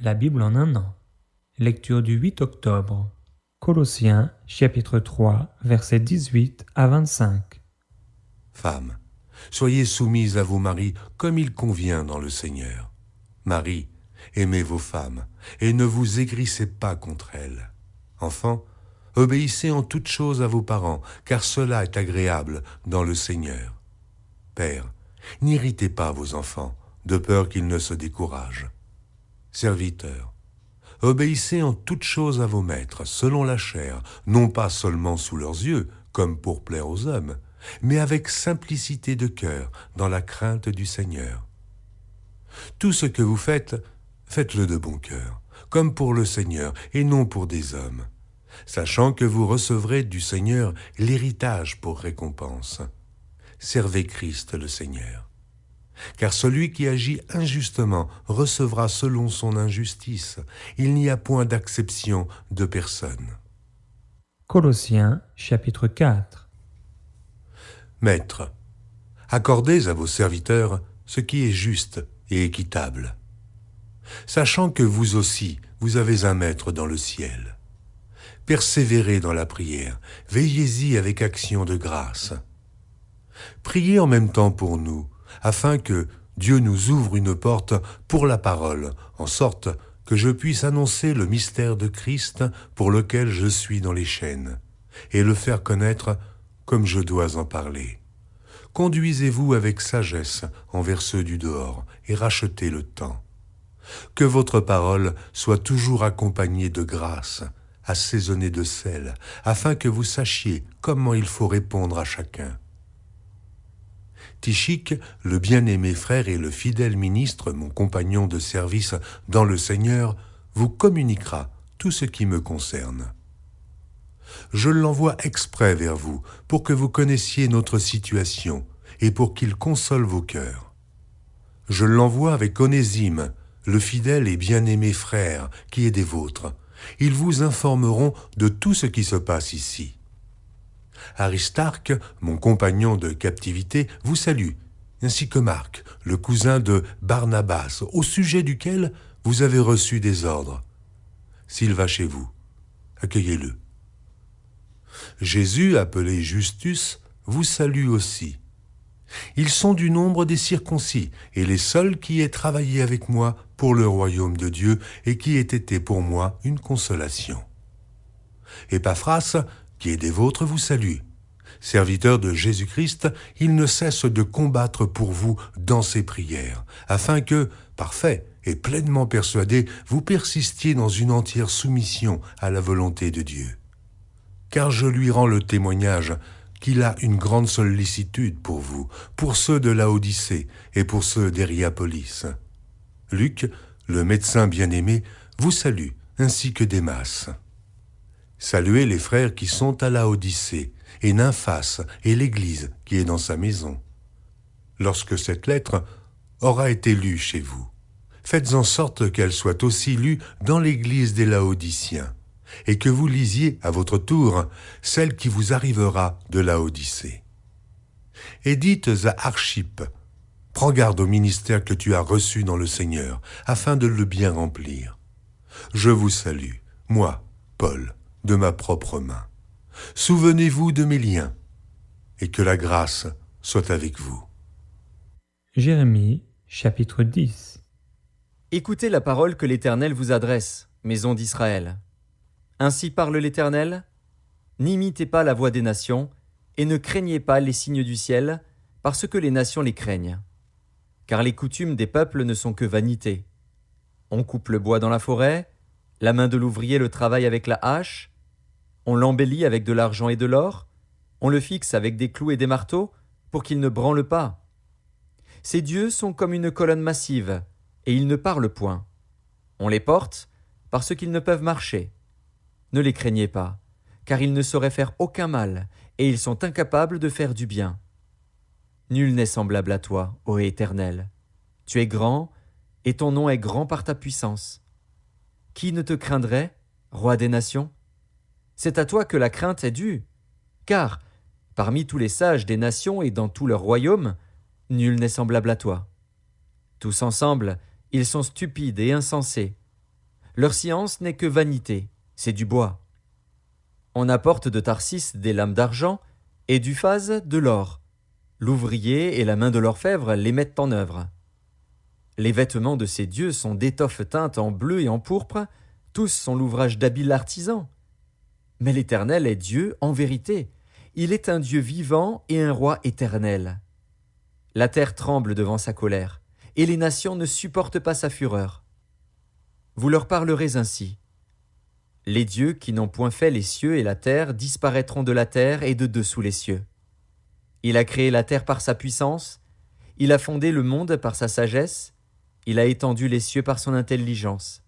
La Bible en un an. Lecture du 8 octobre. Colossiens, chapitre 3, versets 18 à 25. Femmes, soyez soumises à vos maris comme il convient dans le Seigneur. Maris, aimez vos femmes et ne vous aigrissez pas contre elles. Enfants, obéissez en toutes choses à vos parents, car cela est agréable dans le Seigneur. Pères, n'irritez pas vos enfants, de peur qu'ils ne se découragent. Serviteurs, obéissez en toutes choses à vos maîtres, selon la chair, non pas seulement sous leurs yeux, comme pour plaire aux hommes, mais avec simplicité de cœur, dans la crainte du Seigneur. Tout ce que vous faites, faites-le de bon cœur, comme pour le Seigneur et non pour des hommes, sachant que vous recevrez du Seigneur l'héritage pour récompense. Servez Christ le Seigneur. Car celui qui agit injustement recevra selon son injustice. Il n'y a point d'acception de personne. Colossiens, chapitre 4. Maîtres, accordez à vos serviteurs ce qui est juste et équitable, sachant que vous aussi, vous avez un maître dans le ciel. Persévérez dans la prière, veillez-y avec action de grâce. Priez en même temps pour nous, afin que Dieu nous ouvre une porte pour la parole, en sorte que je puisse annoncer le mystère de Christ pour lequel je suis dans les chaînes, et le faire connaître comme je dois en parler. Conduisez-vous avec sagesse envers ceux du dehors, et rachetez le temps. Que votre parole soit toujours accompagnée de grâce, assaisonnée de sel, afin que vous sachiez comment il faut répondre à chacun. Tychique, le bien-aimé frère et le fidèle ministre, mon compagnon de service dans le Seigneur, vous communiquera tout ce qui me concerne. Je l'envoie exprès vers vous, pour que vous connaissiez notre situation et pour qu'il console vos cœurs. Je l'envoie avec Onésime, le fidèle et bien-aimé frère qui est des vôtres. Ils vous informeront de tout ce qui se passe ici. Aristarque, mon compagnon de captivité, vous salue, ainsi que Marc, le cousin de Barnabas, au sujet duquel vous avez reçu des ordres. S'il va chez vous, accueillez-le. Jésus, appelé Justus, vous salue aussi. Ils sont du nombre des circoncis et les seuls qui aient travaillé avec moi pour le royaume de Dieu et qui aient été pour moi une consolation. Épaphras, qui est des vôtres, vous salue. Serviteur de Jésus-Christ, il ne cesse de combattre pour vous dans ses prières, afin que, parfait et pleinement persuadé, vous persistiez dans une entière soumission à la volonté de Dieu. Car je lui rends le témoignage qu'il a une grande sollicitude pour vous, pour ceux de Laodicée et pour ceux d'Hiérapolis. Luc, le médecin bien-aimé, vous salue, ainsi que Démas. Saluez les frères qui sont à Laodicée, et Nymphas, et l'Église qui est dans sa maison. Lorsque cette lettre aura été lue chez vous, faites en sorte qu'elle soit aussi lue dans l'Église des Laodiciens, et que vous lisiez à votre tour celle qui vous arrivera de Laodicée. Et dites à Archippe, prends garde au ministère que tu as reçu dans le Seigneur, afin de le bien remplir. Je vous salue, moi, Paul, de ma propre main. Souvenez-vous de mes liens, et que la grâce soit avec vous. Jérémie, chapitre 10. Écoutez la parole que l'Éternel vous adresse, maison d'Israël. Ainsi parle l'Éternel, n'imitez pas la voix des nations, et ne craignez pas les signes du ciel, parce que les nations les craignent. Car les coutumes des peuples ne sont que vanité. On coupe le bois dans la forêt, la main de l'ouvrier le travaille avec la hache, on l'embellit avec de l'argent et de l'or, on le fixe avec des clous et des marteaux, pour qu'il ne branle pas. Ces dieux sont comme une colonne massive, et ils ne parlent point. On les porte, parce qu'ils ne peuvent marcher. Ne les craignez pas, car ils ne sauraient faire aucun mal, et ils sont incapables de faire du bien. Nul n'est semblable à toi, ô Éternel. Tu es grand, et ton nom est grand par ta puissance. Qui ne te craindrait, roi des nations? C'est à toi que la crainte est due, car, parmi tous les sages des nations et dans tout leur royaume, nul n'est semblable à toi. Tous ensemble, ils sont stupides et insensés. Leur science n'est que vanité, c'est du bois. On apporte de Tarsis des lames d'argent et d'Uphaz de l'or. L'ouvrier et la main de l'orfèvre les mettent en œuvre. Les vêtements de ces dieux sont d'étoffes teintes en bleu et en pourpre, tous sont l'ouvrage d'habiles artisans. Mais l'Éternel est Dieu en vérité, il est un Dieu vivant et un roi éternel. La terre tremble devant sa colère, et les nations ne supportent pas sa fureur. Vous leur parlerez ainsi. Les dieux qui n'ont point fait les cieux et la terre disparaîtront de la terre et de dessous les cieux. Il a créé la terre par sa puissance, il a fondé le monde par sa sagesse, il a étendu les cieux par son intelligence.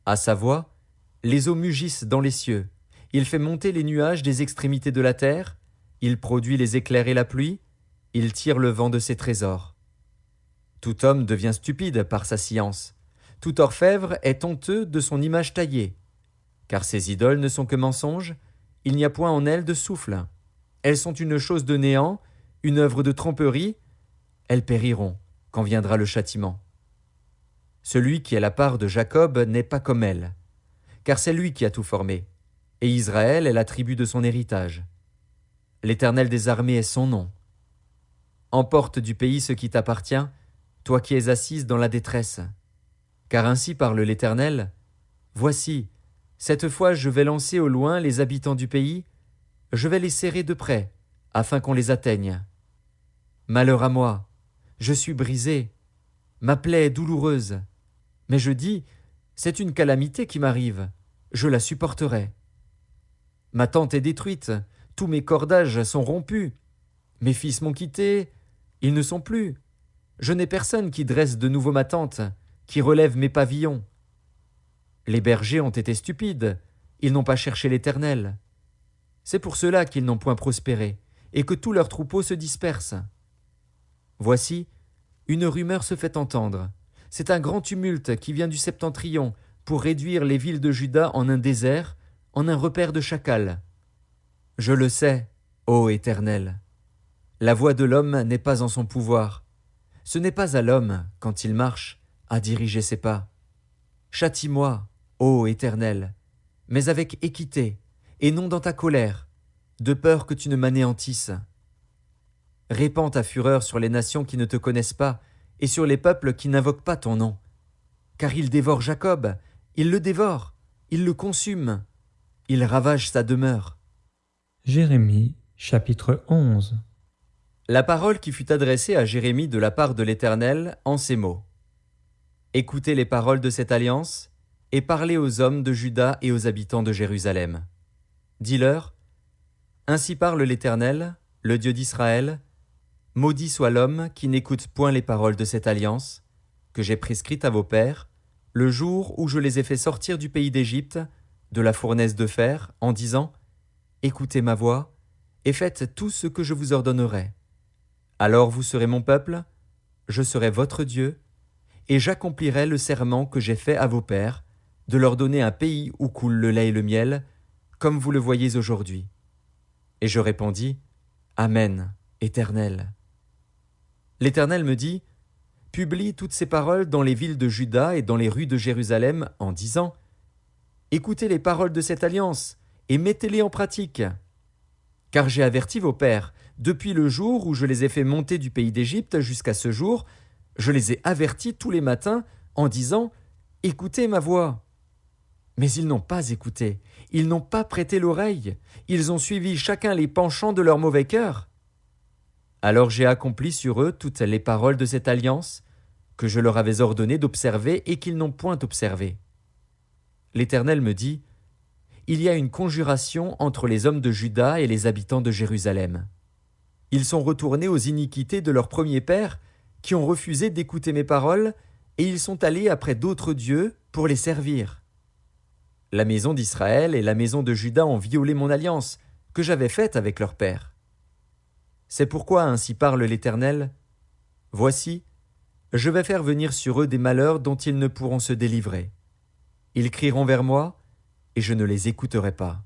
À sa voix, les eaux mugissent dans les cieux, il fait monter les nuages des extrémités de la terre, il produit les éclairs et la pluie, il tire le vent de ses trésors. Tout homme devient stupide par sa science, tout orfèvre est honteux de son image taillée. Car ces idoles ne sont que mensonges, il n'y a point en elles de souffle. Elles sont une chose de néant, une œuvre de tromperie, elles périront quand viendra le châtiment. Celui qui a la part de Jacob n'est pas comme elle, car c'est lui qui a tout formé, et Israël est la tribu de son héritage. L'Éternel des armées est son nom. Emporte du pays ce qui t'appartient, toi qui es assise dans la détresse. Car ainsi parle l'Éternel, voici, cette fois je vais lancer au loin les habitants du pays, je vais les serrer de près, afin qu'on les atteigne. Malheur à moi, je suis brisé, ma plaie est douloureuse, mais je dis, c'est une calamité qui m'arrive, je la supporterai. Ma tente est détruite, tous mes cordages sont rompus, mes fils m'ont quitté, ils ne sont plus. Je n'ai personne qui dresse de nouveau ma tente, qui relève mes pavillons. Les bergers ont été stupides, ils n'ont pas cherché l'Éternel. C'est pour cela qu'ils n'ont point prospéré, et que tous leurs troupeaux se dispersent. Voici, une rumeur se fait entendre. C'est un grand tumulte qui vient du septentrion pour réduire les villes de Juda en un désert, en un repère de chacals. Je le sais, ô Éternel. La voix de l'homme n'est pas en son pouvoir. Ce n'est pas à l'homme, quand il marche, à diriger ses pas. Châtie-moi, ô Éternel, mais avec équité, et non dans ta colère, de peur que tu ne m'anéantisses. Répands ta fureur sur les nations qui ne te connaissent pas, et sur les peuples qui n'invoquent pas ton nom. Car il dévore Jacob, il le dévore, il le consume, il ravage sa demeure. Jérémie, chapitre 11. La parole qui fut adressée à Jérémie de la part de l'Éternel en ces mots. Écoutez les paroles de cette alliance, et parlez aux hommes de Juda et aux habitants de Jérusalem. Dis-leur, ainsi parle l'Éternel, le Dieu d'Israël, maudit soit l'homme qui n'écoute point les paroles de cette alliance, que j'ai prescrite à vos pères, le jour où je les ai fait sortir du pays d'Égypte, de la fournaise de fer, en disant, écoutez ma voix, et faites tout ce que je vous ordonnerai. Alors vous serez mon peuple, je serai votre Dieu, et j'accomplirai le serment que j'ai fait à vos pères, de leur donner un pays où coule le lait et le miel, comme vous le voyez aujourd'hui. Et je répondis, Amen, Éternel. L'Éternel me dit, publie toutes ces paroles dans les villes de Juda et dans les rues de Jérusalem, en disant, écoutez les paroles de cette alliance, et mettez-les en pratique. Car j'ai averti vos pères, depuis le jour où je les ai fait monter du pays d'Égypte jusqu'à ce jour, je les ai avertis tous les matins en disant « Écoutez ma voix ». Mais ils n'ont pas écouté, ils n'ont pas prêté l'oreille, ils ont suivi chacun les penchants de leur mauvais cœur. Alors j'ai accompli sur eux toutes les paroles de cette alliance, que je leur avais ordonné d'observer et qu'ils n'ont point observées. L'Éternel me dit « Il y a une conjuration entre les hommes de Juda et les habitants de Jérusalem. Ils sont retournés aux iniquités de leur premier père, qui ont refusé d'écouter mes paroles, et ils sont allés après d'autres dieux pour les servir. La maison d'Israël et la maison de Juda ont violé mon alliance, que j'avais faite avec leur père. C'est pourquoi ainsi parle l'Éternel. Voici, je vais faire venir sur eux des malheurs dont ils ne pourront se délivrer. Ils crieront vers moi, et je ne les écouterai pas.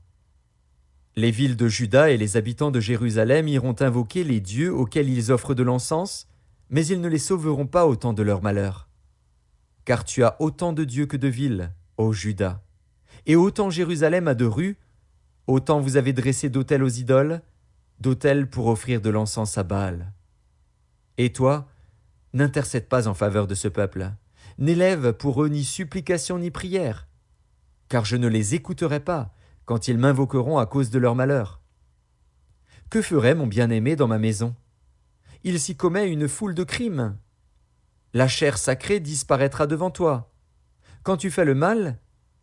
Les villes de Juda et les habitants de Jérusalem iront invoquer les dieux auxquels ils offrent de l'encens, mais ils ne les sauveront pas au temps de leur malheur. Car tu as autant de dieux que de villes, ô Juda. Et autant Jérusalem a de rues, autant vous avez dressé d'autels aux idoles, d'autels pour offrir de l'encens à Baal. Et toi, n'intercède pas en faveur de ce peuple, n'élève pour eux ni supplication ni prière, car je ne les écouterai pas quand ils m'invoqueront à cause de leur malheur. Que ferait mon bien-aimé dans ma maison? Il s'y commet une foule de crimes. La chair sacrée disparaîtra devant toi. Quand tu fais le mal,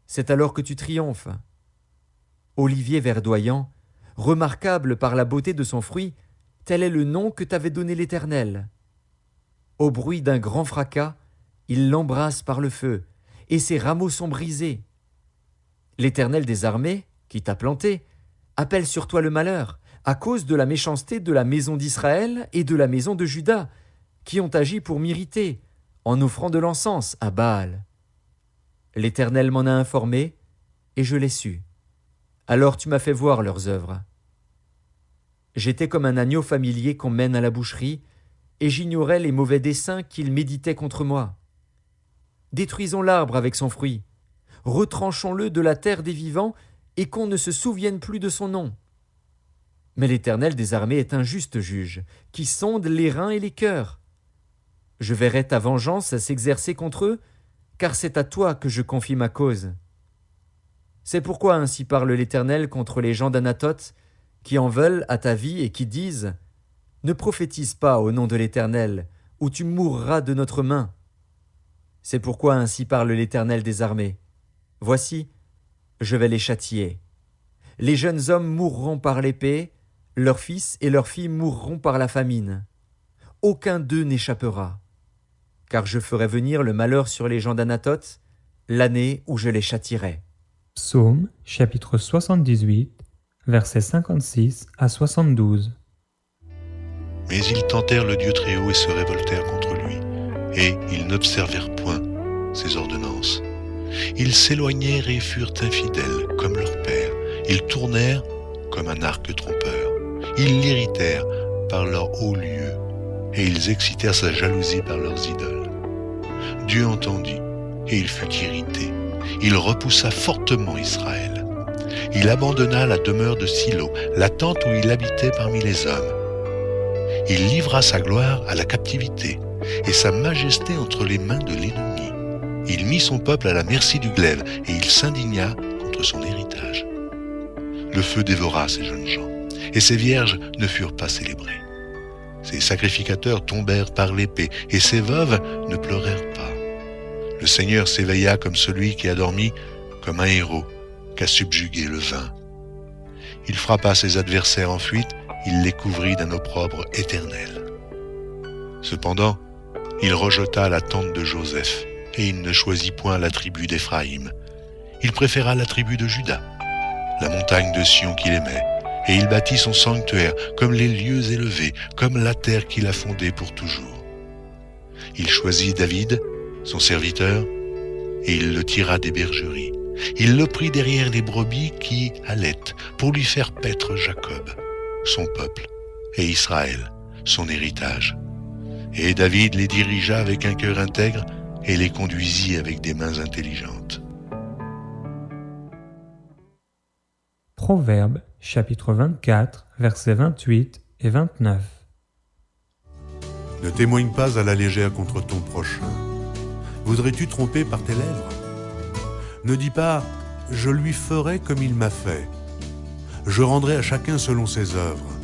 c'est alors que tu triomphes. Olivier verdoyant, remarquable par la beauté de son fruit, tel est le nom que t'avait donné l'Éternel. Au bruit d'un grand fracas, il l'embrasse par le feu, et ses rameaux sont brisés. L'Éternel des armées, qui t'a planté, appelle sur toi le malheur, à cause de la méchanceté de la maison d'Israël et de la maison de Juda, qui ont agi pour m'irriter, en offrant de l'encens à Baal. L'Éternel m'en a informé, et je l'ai su. Alors tu m'as fait voir leurs œuvres. J'étais comme un agneau familier qu'on mène à la boucherie, et j'ignorais les mauvais desseins qu'ils méditaient contre moi. Détruisons l'arbre avec son fruit, retranchons-le de la terre des vivants, et qu'on ne se souvienne plus de son nom. Mais l'Éternel des armées est un juste juge, qui sonde les reins et les cœurs. Je verrai ta vengeance s'exercer contre eux, car c'est à toi que je confie ma cause. C'est pourquoi ainsi parle l'Éternel contre les gens d'Anatoth, qui en veulent à ta vie et qui disent « Ne prophétise pas au nom de l'Éternel, ou tu mourras de notre main. » C'est pourquoi ainsi parle l'Éternel des armées. Voici, je vais les châtier. Les jeunes hommes mourront par l'épée, leurs fils et leurs filles mourront par la famine. Aucun d'eux n'échappera. Car je ferai venir le malheur sur les gens d'Anatoth, l'année où je les châtierai. Psaume, chapitre 78, versets 56 à 72. Mais ils tentèrent le Dieu très haut et se révoltèrent contre lui, et ils n'observèrent point ses ordonnances. Ils s'éloignèrent et furent infidèles comme leur père. Ils tournèrent comme un arc trompeur. Ils l'irritèrent par leurs hauts lieux, et ils excitèrent sa jalousie par leurs idoles. Dieu entendit, et il fut irrité. Il repoussa fortement Israël. Il abandonna la demeure de Silo, la tente où il habitait parmi les hommes. Il livra sa gloire à la captivité, et sa majesté entre les mains de l'ennemi. Il mit son peuple à la merci du glaive, et il s'indigna contre son héritage. Le feu dévora ces jeunes gens, et ces vierges ne furent pas célébrées. Ces sacrificateurs tombèrent par l'épée, et ces veuves ne pleurèrent pas. Le Seigneur s'éveilla comme celui qui a dormi, comme un héros qu'a subjugué le vin. Il frappa ses adversaires en fuite, il les couvrit d'un opprobre éternel. Cependant, il rejeta la tente de Joseph, et il ne choisit point la tribu d'Éphraïm. Il préféra la tribu de Juda, la montagne de Sion qu'il aimait, et il bâtit son sanctuaire comme les lieux élevés, comme la terre qu'il a fondée pour toujours. Il choisit David, son serviteur, et il le tira des bergeries. Il le prit derrière les brebis qui allaitent, pour lui faire paître Jacob, son peuple, et Israël, son héritage. Et David les dirigea avec un cœur intègre, et les conduisit avec des mains intelligentes. Proverbes, chapitre 24, versets 28 et 29. Ne témoigne pas à la légère contre ton prochain. Voudrais-tu tromper par tes lèvres? Ne dis pas « je lui ferai comme il m'a fait ». Je rendrai à chacun selon ses œuvres.